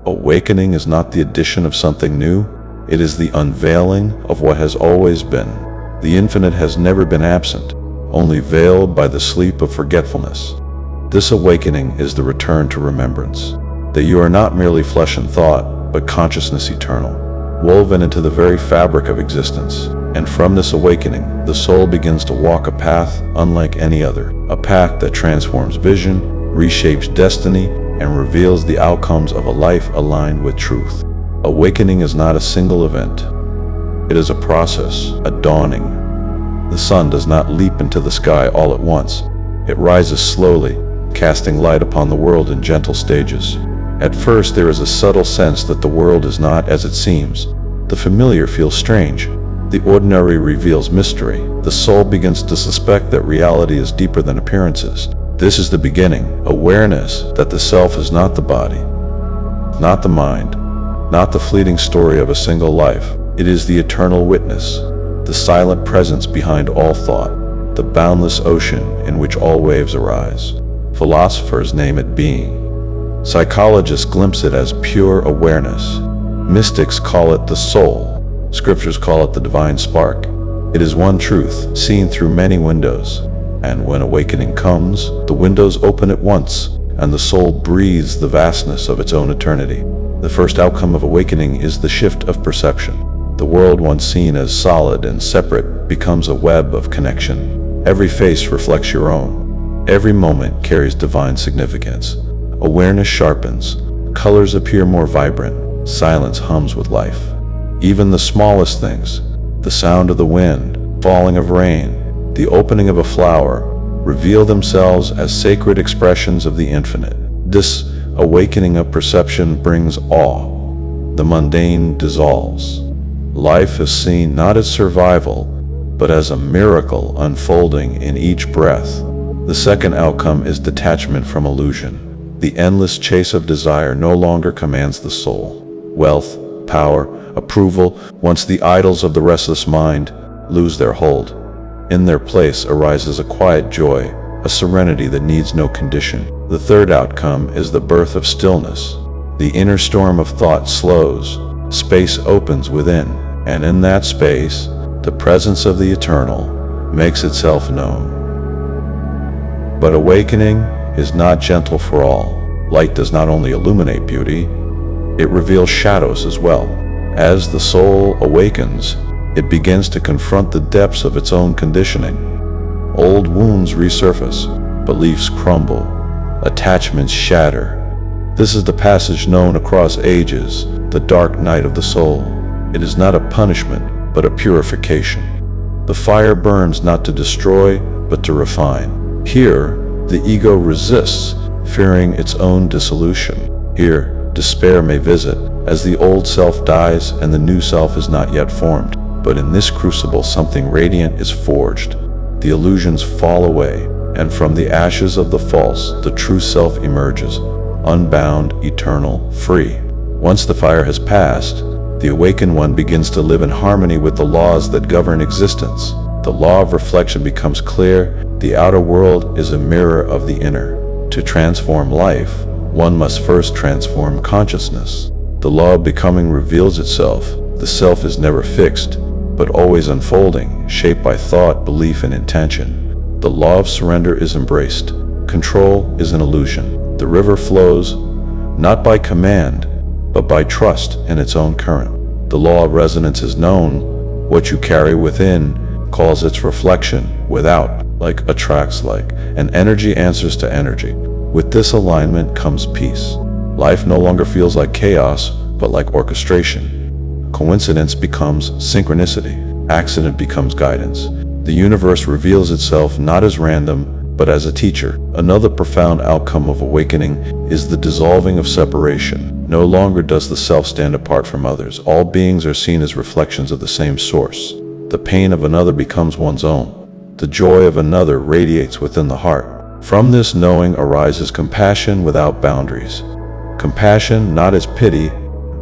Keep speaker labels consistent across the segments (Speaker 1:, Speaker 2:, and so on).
Speaker 1: Awakening is not the addition of something new, it is the unveiling of what has always been. The infinite has never been absent, only veiled by the sleep of forgetfulness. This awakening is the return to remembrance, that you are not merely flesh and thought, but consciousness eternal, woven into the very fabric of existence. And from this awakening, the soul begins to walk a path unlike any other, a path that transforms vision, reshapes destiny, and reveals the outcomes of a life aligned with truth. Awakening is not a single event. It is a process, a dawning. The sun does not leap into the sky all at once. It rises slowly, casting light upon the world in gentle stages. At first, there is a subtle sense that the world is not as it seems. The familiar feels strange. The ordinary reveals mystery. The soul begins to suspect that reality is deeper than appearances. This is the beginning, awareness that the self is not the body, not the mind, not the fleeting story of a single life. It is the eternal witness, the silent presence behind all thought, the boundless ocean in which all waves arise. Philosophers name it being. Psychologists glimpse it as pure awareness. Mystics call it the soul. Scriptures call it the divine spark. It is one truth, seen through many windows. And when awakening comes, the windows open at once, and the soul breathes the vastness of its own eternity. The first outcome of awakening is the shift of perception. The world once seen as solid and separate becomes a web of connection. Every face reflects your own. Every moment carries divine significance. Awareness sharpens. Colors appear more vibrant. Silence hums with life. Even the smallest things, the sound of the wind, falling of rain, the opening of a flower, reveal themselves as sacred expressions of the infinite. This awakening of perception brings awe. The mundane dissolves. Life is seen not as survival, but as a miracle unfolding in each breath. The second outcome is detachment from illusion. The endless chase of desire no longer commands the soul. Wealth, power, approval, once the idols of the restless mind, lose their hold. In their place arises a quiet joy, a serenity that needs no condition. The third outcome is the birth of stillness. The inner storm of thought slows, space opens within, and in that space, the presence of the eternal makes itself known. But awakening is not gentle for all. Light does not only illuminate beauty, it reveals shadows as well. As the soul awakens, it begins to confront the depths of its own conditioning. Old wounds resurface, beliefs crumble, attachments shatter. This is the passage known across ages, the dark night of the soul. It is not a punishment, but a purification. The fire burns not to destroy, but to refine. Here, the ego resists, fearing its own dissolution. Here, despair may visit, as the old self dies and the new self is not yet formed. But in this crucible something radiant is forged. The illusions fall away, and from the ashes of the false, the true self emerges, unbound, eternal, free. Once the fire has passed, the awakened one begins to live in harmony with the laws that govern existence. The law of reflection becomes clear. The outer world is a mirror of the inner. To transform life, one must first transform consciousness. The law of becoming reveals itself. The self is never fixed, but always unfolding, shaped by thought, belief, and intention. The law of surrender is embraced. Control is an illusion. The river flows, not by command, but by trust in its own current. The law of resonance is known. What you carry within calls its reflection without, like attracts like, and energy answers to energy. With this alignment comes peace. Life no longer feels like chaos, but like orchestration. Coincidence becomes synchronicity. Accident becomes guidance. The universe reveals itself not as random, but as a teacher. Another profound outcome of awakening is the dissolving of separation. No longer does the self stand apart from others. All beings are seen as reflections of the same source. The pain of another becomes one's own. The joy of another radiates within the heart. From this knowing arises compassion without boundaries. Compassion not as pity,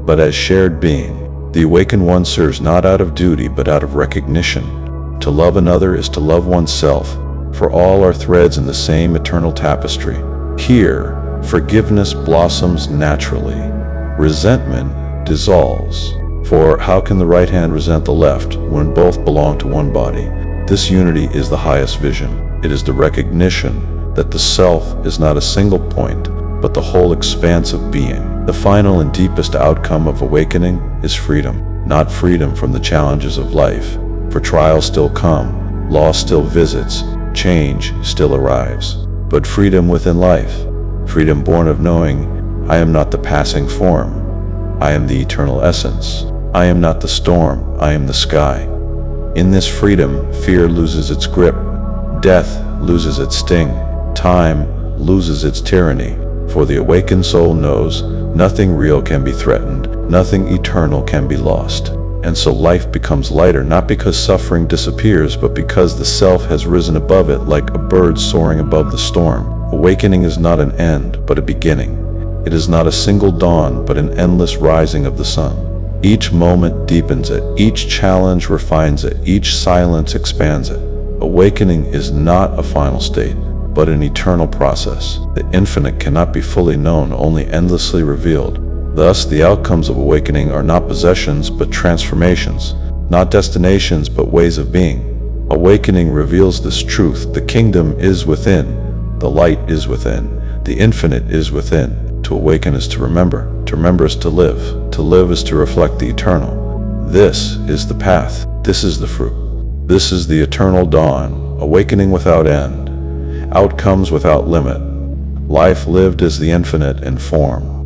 Speaker 1: but as shared being. The awakened one serves not out of duty, but out of recognition. To love another is to love oneself, for all are threads in the same eternal tapestry. Here, forgiveness blossoms naturally. Resentment dissolves. For how can the right hand resent the left when both belong to one body? This unity is the highest vision. It is the recognition that the self is not a single point, but the whole expanse of being. The final and deepest outcome of awakening is freedom, not freedom from the challenges of life, for trials still come, loss still visits, change still arrives, but freedom within life, freedom born of knowing, I am not the passing form, I am the eternal essence. I am not the storm, I am the sky. In this freedom, fear loses its grip, death loses its sting, time loses its tyranny, for the awakened soul knows nothing real can be threatened, nothing eternal can be lost. And so life becomes lighter, not because suffering disappears, but because the self has risen above it like a bird soaring above the storm. Awakening is not an end, but a beginning. It is not a single dawn, but an endless rising of the sun. Each moment deepens it, each challenge refines it, each silence expands it. Awakening is not a final state, but an eternal process. The infinite cannot be fully known, only endlessly revealed. Thus, the outcomes of awakening are not possessions, but transformations, not destinations, but ways of being. Awakening reveals this truth: the kingdom is within, the light is within, the infinite is within. To awaken is to remember is to live is to reflect the eternal. This is the path, this is the fruit, this is the eternal dawn, awakening without end, outcomes without limit, life lived as the infinite in form.